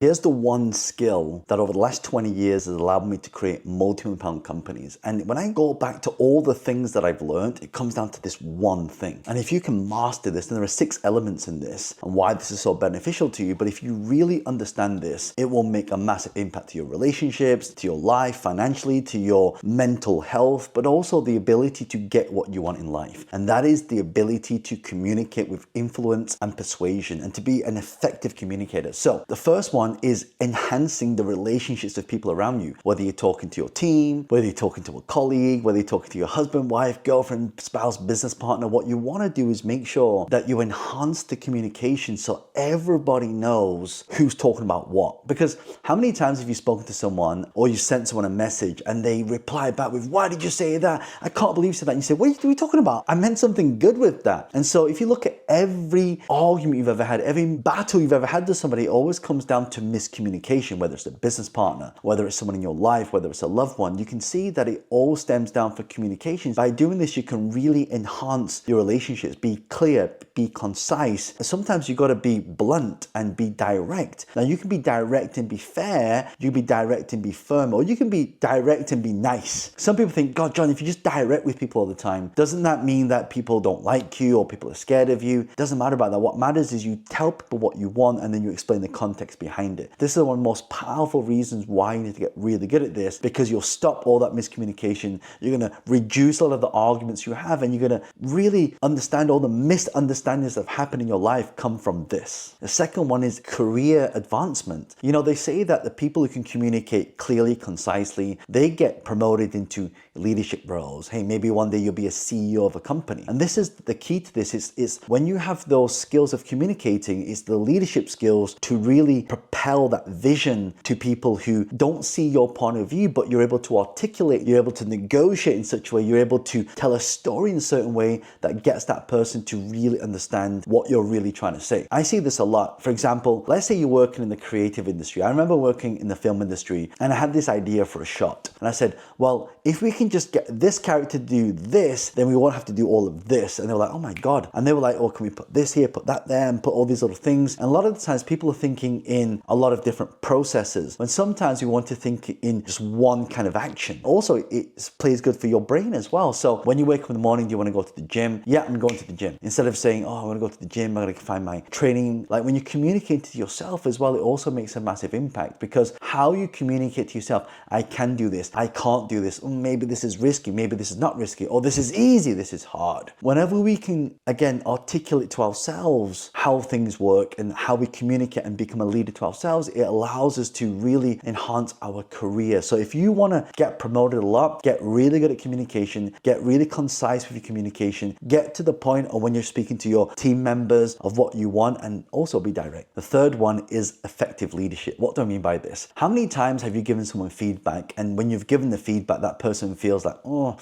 Here's the one skill that over the last 20 years has allowed me to create multi-million-pound companies. And when I go back to all the things that I've learned, it comes down to this one thing. And if you can master this, then there are 6 elements in this and why this is so beneficial to you. But if you really understand this, it will make a massive impact to your relationships, to your life, financially, to your mental health, but also the ability to get what you want in life. And that is the ability to communicate with influence and persuasion and to be an effective communicator. So the first one is enhancing the relationships of people around you, whether you're talking to your team, whether you're talking to a colleague, whether you're talking to your husband, wife, girlfriend, spouse, business partner. What you want to do is make sure that you enhance the communication so everybody knows who's talking about what. Because how many times have you spoken to someone or you sent someone a message and they reply back with, "Why did you say that? I can't believe you said that." And you say, "What are you talking about? I meant something good with that." And so if you look at every argument you've ever had, every battle you've ever had with somebody, it always comes down to miscommunication, whether it's a business partner, whether it's someone in your life, whether it's a loved one. You can see that it all stems down for communications. By doing this, you can really enhance your relationships, be clear, be concise. And sometimes you got to be blunt and be direct. Now you can be direct and be fair, you can be direct and be firm, or you can be direct and be nice. Some people think, "God, John, if you just direct with people all the time, doesn't that mean that people don't like you or people are scared of you?" It doesn't matter about that. What matters is you tell people what you want and then you explain the context behind it. This is one of the most powerful reasons why you need to get really good at this, because you'll stop all that miscommunication. You're going to reduce a lot of the arguments you have, and you're going to really understand all the misunderstandings that have happened in your life come from this. The second one is career advancement. You know, they say that the people who can communicate clearly, concisely, they get promoted into leadership roles. Hey, maybe one day you'll be a CEO of a company. And this is the key to this is when you have those skills of communicating, it's the leadership skills to really propel that vision to people who don't see your point of view, but you're able to articulate, you're able to negotiate in such a way, you're able to tell a story in a certain way that gets that person to really understand what you're really trying to say. I see this a lot. For example, let's say you're working in the creative industry. I remember working in the film industry and I had this idea for a shot. And I said, well, if we can just get this character to do this, then we won't have to do all of this. And they were like, "Oh my God." And they were like, "Oh, can we put this here, put that there, and put all these little things?" And a lot of the times people are thinking in a lot of different processes, when sometimes we want to think in just one kind of action. Also, it plays good for your brain as well. So when you wake up in the morning, do you want to go to the gym? Yeah, I'm going to the gym. Instead of saying, "Oh, I want to go to the gym, I'm going to find my training." Like when you communicate to yourself as well, it also makes a massive impact, because how you communicate to yourself, "I can do this, I can't do this, maybe this is risky, maybe this is not risky, or this is easy, this is hard." Whenever we can, again, articulate to ourselves how things work and how we communicate and become a leader to ourselves, it allows us to really enhance our career. So if you want to get promoted a lot, get really good at communication, get really concise with your communication, get to the point of when you're speaking to your team members of what you want, and also be direct. The third one is effective leadership. What do I mean by this? How many times have you given someone feedback, and when you've given the feedback, that person feels like, "Oh,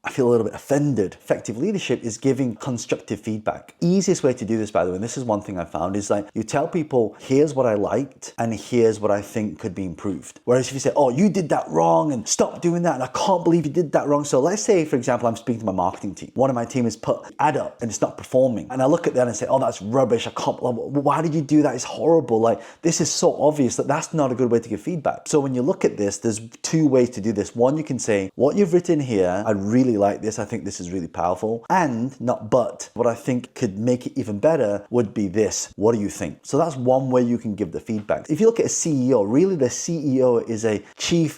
I feel a little bit offended"? Effective leadership is giving constructive feedback. Easiest way to do this, by the way, and this is one thing I found, is like you tell people, "Here's what I liked and here's what I think could be improved." Whereas if you say, "Oh, you did that wrong and stop doing that and I can't believe you did that wrong." So let's say, for example, I'm speaking to my marketing team. One of my team has put ad up and it's not performing. And I look at that and say, "Oh, that's rubbish. I can't, why did you do that? It's horrible. Like, this is so obvious that that's not a good way to give feedback." So when you look at this, there's 2 ways to do this. One, you can say, "What you've written here, I really like this. I think this is really powerful. And not but, what I think could make it even better would be this. What do you think?" So that's one way you can give the feedback. If you look at a CEO, really the CEO is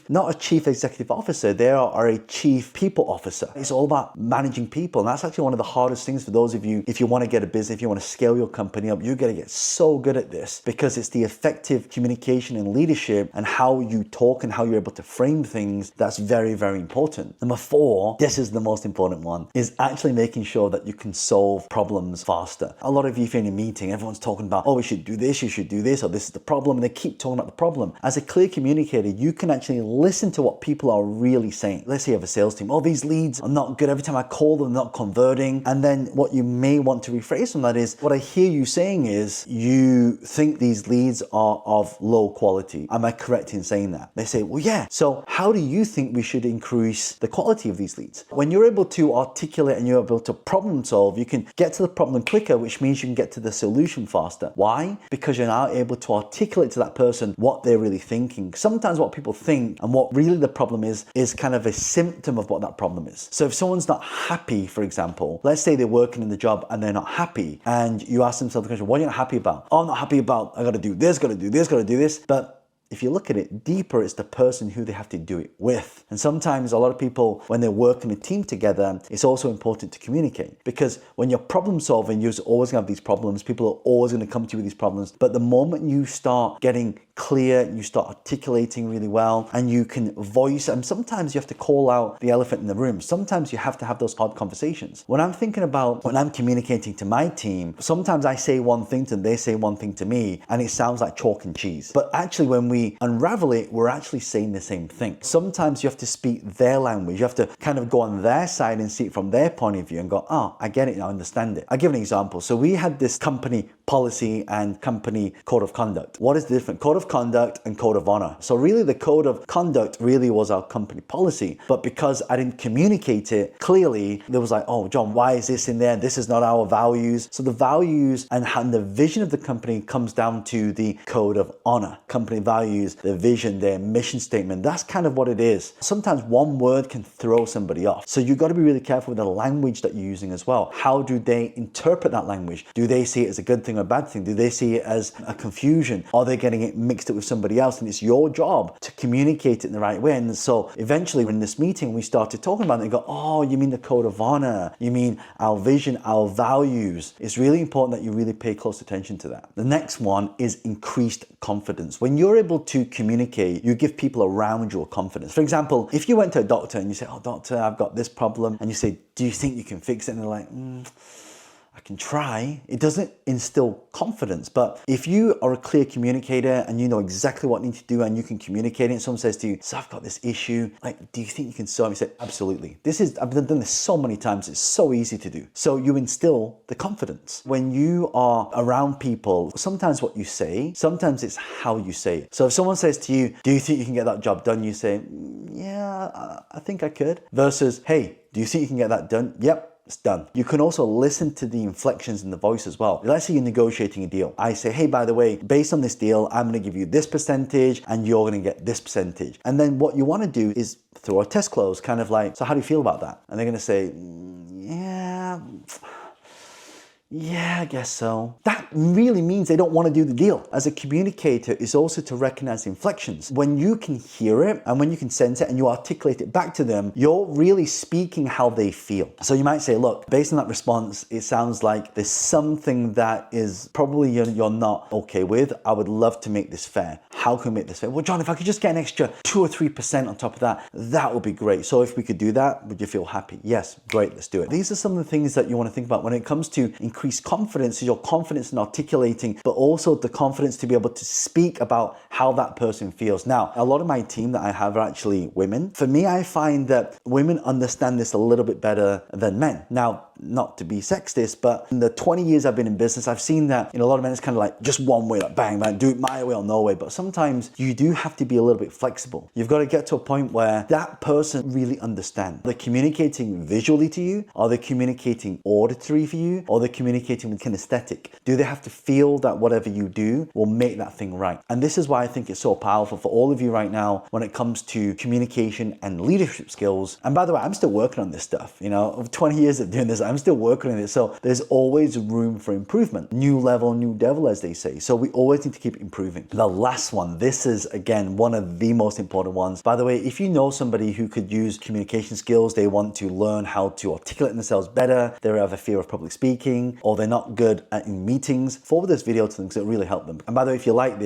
not a chief executive officer. They are a chief people officer. It's all about managing people. And that's actually one of the hardest things for those of you, if you want to get a business, if you want to scale your company up, you're going to get so good at this, because it's the effective communication and leadership and how you talk and how you're able to frame things that's very, very important. Number 4, this is the most important one, is actually making sure that you can solve problems faster. A lot of you, if you're in a meeting, everyone's talking about, "Oh, we should do this, you should do this, or this is the problem," and they keep talking about the problem. As a clear communicator, you can actually listen to what people are really saying. Let's say you have a sales team. "Oh, these leads are not good. Every time I call them, they're not converting." And then what you may want to rephrase from that is, "What I hear you saying is you think these leads are of low quality. Am I correct in saying that?" They say, "Well, yeah. So how do you think we should increase the quality of these leads?" When you're able to articulate and you're able to problem solve, you can get to the problem quicker, which means you can get to the solution faster. Why? Because you're now able to articulate articulate to that person what they're really thinking. Sometimes what people think and what really the problem is kind of a symptom of what that problem is. So if someone's not happy, for example, let's say they're working in the job and they're not happy, and you ask themselves the question, what are you not happy about? Oh, I'm not happy about, I gotta do this, gotta do this, gotta do this. But if you look at it deeper, it's the person who they have to do it with. And sometimes a lot of people, when they're working a team together, it's also important to communicate, because when you're problem solving, you're always gonna have these problems. People are always gonna come to you with these problems. But the moment you start getting clear, you start articulating really well, and you can voice, and sometimes you have to call out the elephant in the room. Sometimes you have to have those hard conversations. When I'm thinking about, when I'm communicating to my team, sometimes I say one thing to them, they say one thing to me, and it sounds like chalk and cheese. But actually, when we unravel it, we're actually saying the same thing. Sometimes you have to speak their language. You have to kind of go on their side and see it from their point of view and go, oh, I get it, I understand it. I'll give an example. So we had this company policy and company code of conduct. What is the difference? Code of conduct and code of honor. So really the code of conduct really was our company policy, but because I didn't communicate it clearly, there was like, oh, John, why is this in there? This is not our values. So the values and the vision of the company comes down to the code of honor. Company values, their vision, their mission statement. That's kind of what it is. Sometimes one word can throw somebody off. So you got to be really careful with the language that you're using as well. How do they interpret that language? Do they see it as a good thing or a bad thing? Do they see it as a confusion? Are they getting it mixed up with somebody else? And it's your job to communicate it in the right way. And so eventually in this meeting, we started talking about it and go, oh, you mean the code of honor? You mean our vision, our values? It's really important that you really pay close attention to that. The next one is increased confidence. When you're able to communicate, you give people around you confidence. For example, if you went to a doctor and you say, oh, doctor, I've got this problem, and you say, do you think you can fix it? And they're like, I can try. It doesn't instill confidence. But if you are a clear communicator and you know exactly what you need to do and you can communicate it, and someone says to you, so I've got this issue, like, do you think you can solve it? You say, absolutely. I've done this so many times. It's so easy to do. So you instill the confidence. When you are around people, sometimes what you say, sometimes it's how you say it. So if someone says to you, do you think you can get that job done? You say, yeah, I think I could. Versus, hey, do you think you can get that done? Yep. It's done. You can also listen to the inflections in the voice as well. Let's say you're negotiating a deal. I say, hey, by the way, based on this deal, I'm going to give you this percentage and you're going to get this percentage. And then what you want to do is throw a test close, kind of like, so how do you feel about that? And they're going to say, yeah, I guess so. That really means they don't want to do the deal. As a communicator, it's also to recognize inflections. When you can hear it and when you can sense it and you articulate it back to them, you're really speaking how they feel. So you might say, look, based on that response, it sounds like there's something that is probably you're not okay with. I would love to make this fair. How can we make this fair? Well, John, if I could just get an extra 2 or 3% on top of that, that would be great. So if we could do that, would you feel happy? Yes, great, let's do it. These are some of the things that you want to think about when it comes to increased confidence, is your confidence in articulating, but also the confidence to be able to speak about how that person feels. Now, a lot of my team that I have are actually women. For me, I find that women understand this a little bit better than men. Now, not to be sexist, but in the 20 years I've been in business, I've seen that in a lot of men, it's kind of like just one way, like bang, bang, do it my way or no way. But sometimes you do have to be a little bit flexible. You've got to get to a point where that person really understands. They're communicating visually to you, are they communicating auditory for you, or they're communicating with kinesthetic? Do they have to feel that whatever you do will make that thing right? And this is why I think it's so powerful for all of you right now when it comes to communication and leadership skills. And by the way, I'm still working on this stuff. You know, over 20 years of doing this, I'm still working on it. So there's always room for improvement. New level, new devil, as they say. So we always need to keep improving. The last one, this is again, one of the most important ones. By the way, if you know somebody who could use communication skills, they want to learn how to articulate themselves better, they have a fear of public speaking, or they're not good in meetings, forward this video to them because it really help them. And by the way, if you like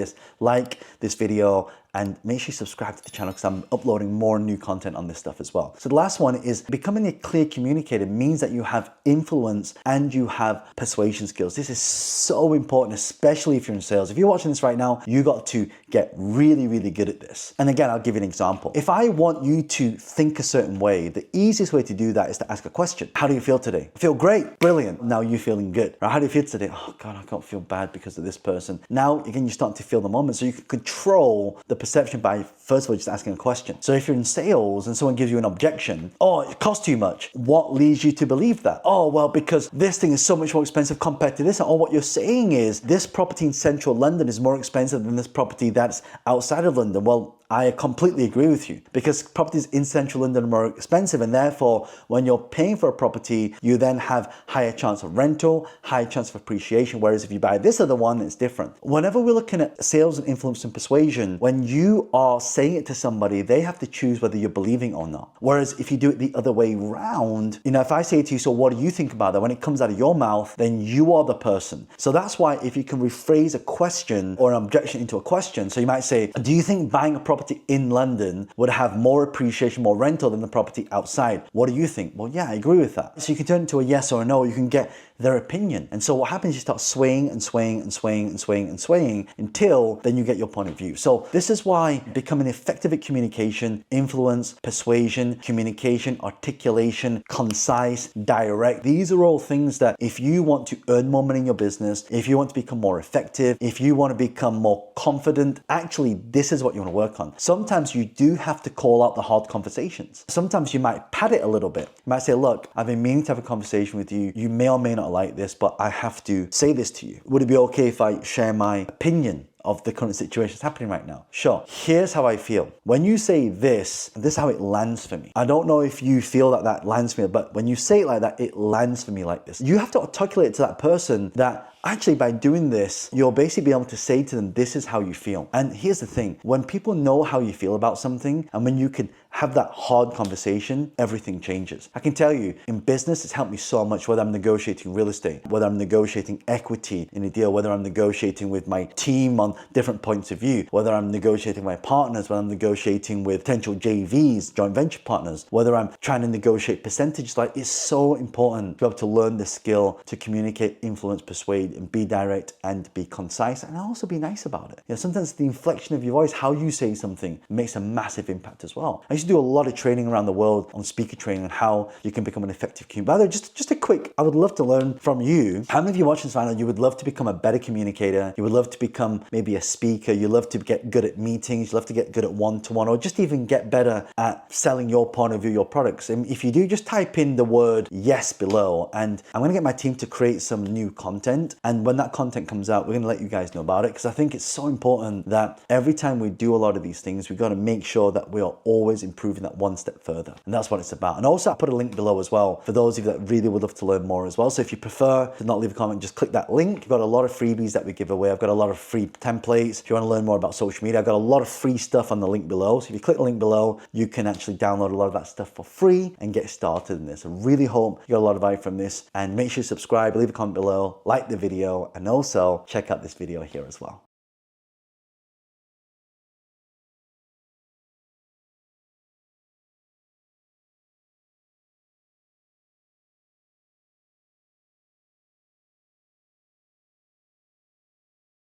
this video, and make sure you subscribe to the channel because I'm uploading more new content on this stuff as well. So the last one is becoming a clear communicator means that you have influence and you have persuasion skills. This is so important, especially if you're in sales. If you're watching this right now, you got to get really, really good at this. And again, I'll give you an example. If I want you to think a certain way, the easiest way to do that is to ask a question. How do you feel today? I feel great. Brilliant. Now you're feeling good. Right? How do you feel today? Oh God, I can't feel bad because of this person. Now, again, you start to feel the moment. So you can control the perception by, first of all, just asking a question. So if you're in sales and someone gives you an objection, oh, it costs too much. What leads you to believe that? Oh, well, because this thing is so much more expensive compared to this. Or what you're saying is this property in central London is more expensive than this property that's outside of London. Well, I completely agree with you, because properties in central London are more expensive, and therefore when you're paying for a property, you then have higher chance of rental, higher chance of appreciation, whereas if you buy this other one, it's different. Whenever we're looking at sales and influence and persuasion, when you are saying it to somebody, they have to choose whether you're believing or not. Whereas if you do it the other way around, if I say to you, so what do you think about that? When it comes out of your mouth, then you are the person. So that's why if you can rephrase a question or an objection into a question, so you might say, do you think buying a property in London would have more appreciation, more rental than the property outside? What do you think? Well, yeah, I agree with that. So you can turn it into a yes or a no. You can get their opinion. And so what happens, you start swaying and swaying and swaying and swaying and swaying until then you get your point of view. So this is why becoming effective at communication, influence, persuasion, communication, articulation, concise, direct, these are all things that if you want to earn more money in your business, if you want to become more effective, if you want to become more confident, actually, this is what you want to work on. Sometimes you do have to call out the hard conversations. Sometimes you might pad it a little bit. You might say, look, I've been meaning to have a conversation with you. You may or may not like this, but I have to say this to you. Would it be okay if I share my opinion of the current situation that's happening right now? Sure. Here's how I feel. When you say this is how it lands for me. I don't know if you feel that that lands for me, but when you say it like that, it lands for me like this. You have to articulate to that person that actually, by doing this, you'll basically be able to say to them, this is how you feel. And here's the thing, when people know how you feel about something, and when you can have that hard conversation, everything changes. I can tell you, in business, it's helped me so much, whether I'm negotiating real estate, whether I'm negotiating equity in a deal, whether I'm negotiating with my team on different points of view, whether I'm negotiating with my partners, whether I'm negotiating with potential JVs, joint venture partners, whether I'm trying to negotiate percentages. Like, it's so important to be able to learn the skill to communicate, influence, persuade, and be direct and be concise, and also be nice about it. Sometimes the inflection of your voice, how you say something, makes a massive impact as well. I used to do a lot of training around the world on speaker training and how you can become an effective communicator. By the way, just a quick, I would love to learn from you. How many of you watching this right now, you would love to become a better communicator? You would love to become maybe a speaker. You love to get good at meetings. You love to get good at one-to-one, or just even get better at selling your point of view, your products. And if you do, just type in the word yes below, and I'm going to get my team to create some new content. And when that content comes out, we're going to let you guys know about it, because I think it's so important that every time we do a lot of these things, we've got to make sure that we are always improving that one step further. And that's what it's about. And also, I put a link below as well for those of you that really would love to learn more as well. So if you prefer to not leave a comment, just click that link. We've got a lot of freebies that we give away. I've got a lot of free templates. If you want to learn more about social media, I've got a lot of free stuff on the link below. So if you click the link below, you can actually download a lot of that stuff for free and get started in this. I really hope you got a lot of value from this, and make sure you subscribe, leave a comment below, like the video, and also check out this video here as well.